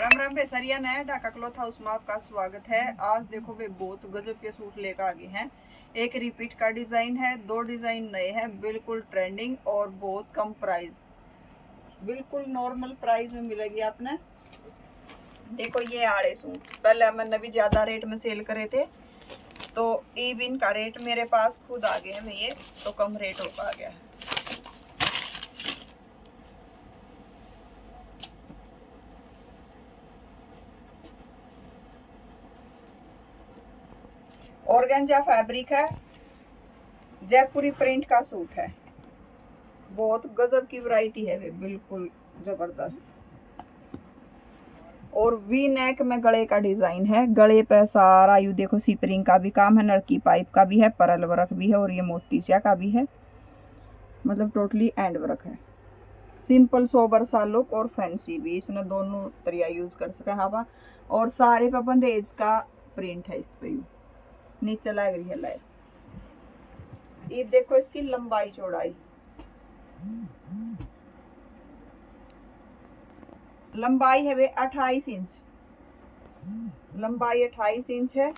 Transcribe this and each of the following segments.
राम राम बेसरिया नया Dhaka cloth house में आपका स्वागत है। आज देखो वे बहुत गजब के सूट लेकर आगे हैं। एक रिपीट का डिजाइन है, दो डिजाइन नए हैं, बिल्कुल ट्रेंडिंग और बहुत कम प्राइस, बिल्कुल नॉर्मल प्राइस में मिलेगी आपने। देखो ये आड़े सूट पहले मैंने भी ज्यादा रेट में सेल करे थे, तो अब इनका रेट मेरे पास खुद आ गए हैं ये, तो कम रेट हो पा गया है। ऑर्गेन्जा फैब्रिक है, जयपुरी प्रिंट का सूट है, बहुत गजब की वैरायटी है वे, बिल्कुल जबरदस्त। और वी नेक में गले का डिजाइन है, गले पे सारा यू देखो सिपरिंग का भी काम है, नड़की पाइप का भी है, परल वर्क भी है और ये मोतीसिया का भी है, मतलब टोटली एंड वर्क है। सिंपल सोबर सा लुक और फैंसी भी, इसने दोनों तरिया यूज कर सका हवा। और सारे पे बंदेज का प्रिंट है, इस पे यू नीचे लग रही है लेस। ये देखो इसकी लंबाई चौड़ाई, लंबाई है वे 28 इंच, लंबाई 28 इंच है।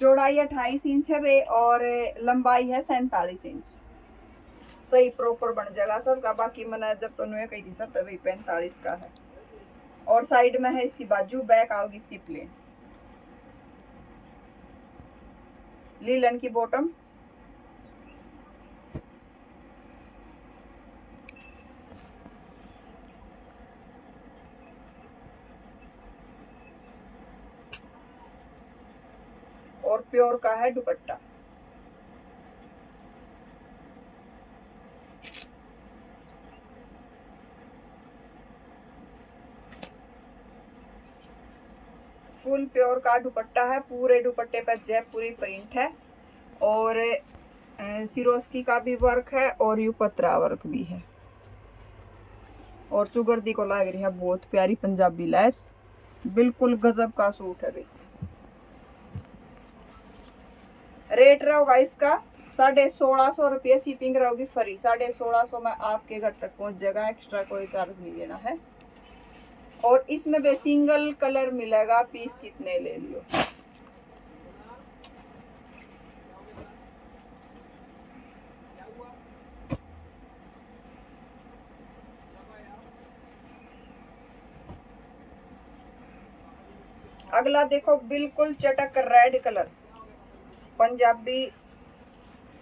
चौड़ाई 28 इंच है वे और लंबाई है 47 इंच। सही प्रॉपर बन जाएगा सबका। बाकी मैंने जब तो नुए कही थी सब तो वही 45 का है। और साइड में है इसकी बाजू, बैक आओगी इसकी प्लेन, लीलन की बॉटम, और प्योर का है दुपट्टा। फुल प्योर का दुपट्टा है, पूरे दुपट्टे पर जयपुरी प्रिंट है और सिरोस्की का भी वर्क है और यू पत्रा वर्क भी है। और चुगर्दी को लग रही है बहुत प्यारी पंजाबी लेस, बिल्कुल गजब का सूट है भाई। रेट रहेगा इसका 1650 रुपये, शिपिंग रहेगी फ्री। 1650 में आपके घर तक पहुंच जाएगा, एक्स्ट्रा कोई चार्ज नहीं देना है। और इसमें भी सिंगल कलर मिलेगा, पीस कितने ले लियो। अगला देखो बिल्कुल चटक रेड कलर, पंजाबी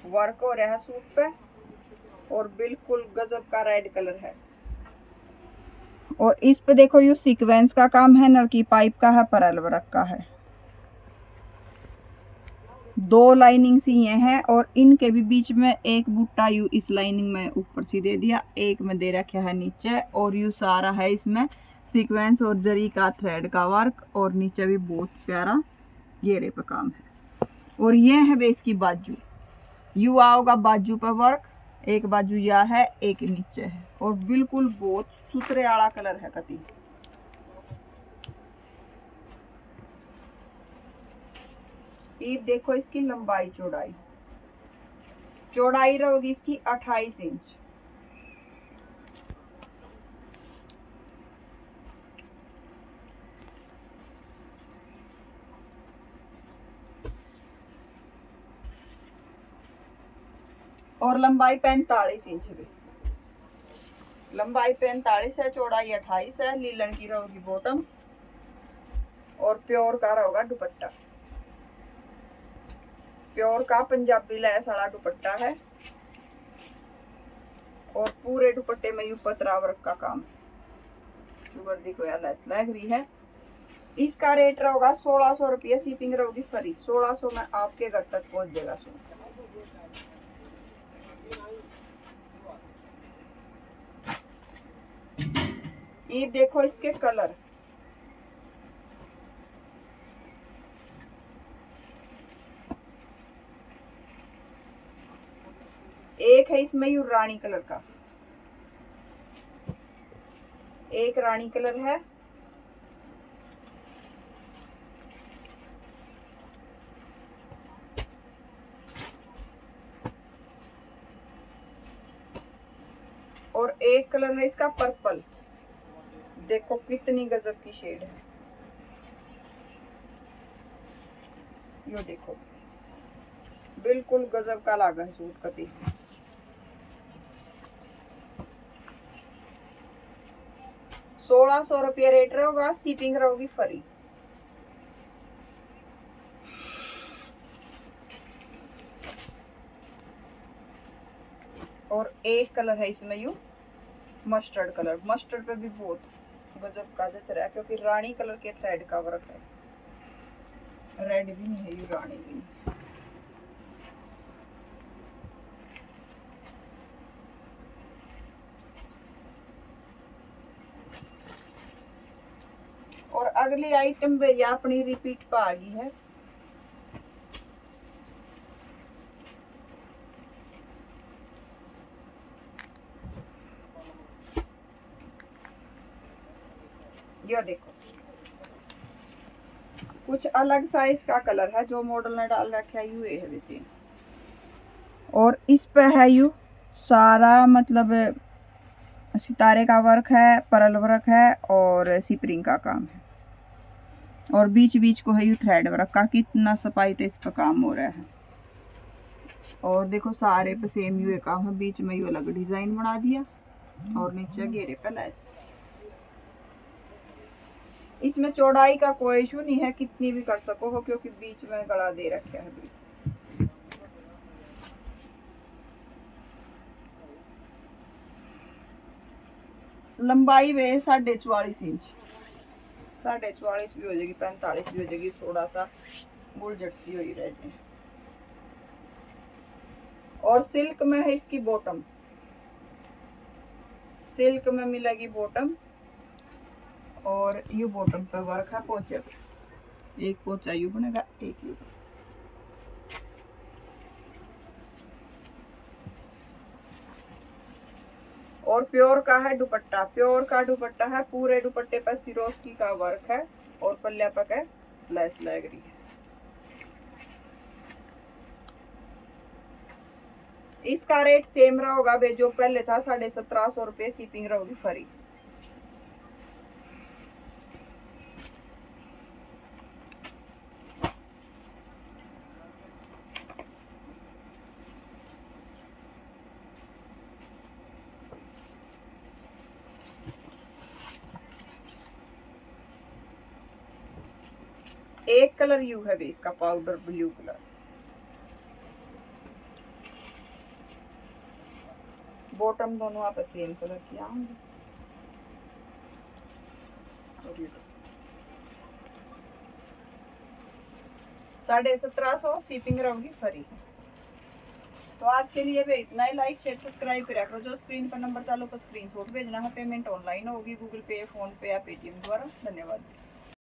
वर्क हो रहा है सूट पे और बिल्कुल गजब का रेड कलर है। और इस पे देखो यू सीक्वेंस का काम है, नलकी पाइप का है, परल वर्क का है, दो लाइनिंग सी ये हैं और इनके भी बीच में एक बूटा यू इस लाइनिंग में ऊपर सी दे दिया, एक में दे रखा है नीचे। और यू सारा है इसमें सीक्वेंस और जरी का थ्रेड का वर्क, और नीचे भी बहुत प्यारा घेरे पे काम है। और ये है वे इसकी बाजू, यू आओगा बाजू पे वर्क, एक बाजू या है एक नीचे है, और बिल्कुल बहुत सुथरे आला कलर है कति। ये देखो इसकी लंबाई चौड़ाई, चौड़ाई रहेगी इसकी 28 इंच। और लंबाई 45 इंच है, लंबाई 45 है, चौड़ाई 28 है। लीलन की रहेगी बॉटम और प्योर का रहेगा दुपट्टा, प्योर का पंजाबी लैस वाला दुपट्टा है और पूरे दुपट्टे में यू पतरा वर्क का काम है, चुगर्दी को लैस लग रही है। इसका रेट रहेगा 1600 रुपये, शिपिंग रहेगी फ्री। 1600 में आपके घर तक पहुंच जाएगा सूट। ये देखो इसके कलर, एक है इसमें यू रानी कलर का, एक रानी कलर है, और एक कलर है इसका पर्पल, देखो कितनी गजब की शेड है, यो देखो बिल्कुल गजब का लागा है सूट कती। 1600 रुपया रेट रहेगा, शिपिंग रहेगी फ्री। और एक कलर है इसमें यू मस्टर्ड कलर, मस्टर्ड पे भी बहुत गजब का जच रहा है क्योंकि रानी कलर के थ्रेड का वर्क है, रेड भी नहीं है यू, रानी भी नहीं। और अगली आइटम भैया अपनी रिपीट पे आ गई है, ये देखो कुछ अलग साइज का कलर है, जो मॉडल ने डाल रखा है यू है वैसे। और इस पे है यू सारा मतलब सितारे का वर्क है, परल वर्क है और सिपरिंग का काम है, और बीच बीच को है यू थ्रेड वर्क का, कितना सफाई से इस पर काम हो रहा है। और देखो सारे पे सेम यू काम है, बीच में यू अलग डिजाइन बना दिया और नीचे घेरे पे लेस। इसमें चौड़ाई का कोई इशू नहीं है, कितनी भी कर सको हो क्योंकि बीच में गला दे रखा है भी। लंबाई वे 44.5 इंच, 44.5 भी हो जाएगी, 45 भी हो जाएगी, थोड़ा सा गुलझट सी हुई रह जाए। और सिल्क में है इसकी बॉटम, सिल्क में मिलेगी बॉटम, और यू बॉटम पे वर्क है पोंचे पे, एक पोंचा यू बनेगा एक यू। और प्योर का है दुपट्टा, प्योर का दुपट्टा है, पूरे दुपट्टे पर सिरोस्की का वर्क है और पल्ले पर है लेस लग रही है। इसका रेट सेम रहेगा बे जो पहले था, 1750 रुपये, शिपिंग रहेगी फ्री। एक कलर यू है बे इसका, पाउडर ब्लू कलर, बॉटम दोनों आप सेम कलर की आऊंगी। 1750 शिपिंग रहेगी फ्री। तो आज के लिए भी इतना ही, लाइक शेयर सब्सक्राइब करा करो। जो स्क्रीन पर नंबर चालू पर स्क्रीनशॉट भेजना है, पेमेंट ऑनलाइन होगी, गूगल पे, फोन पे या पेटीएम द्वारा। धन्यवाद।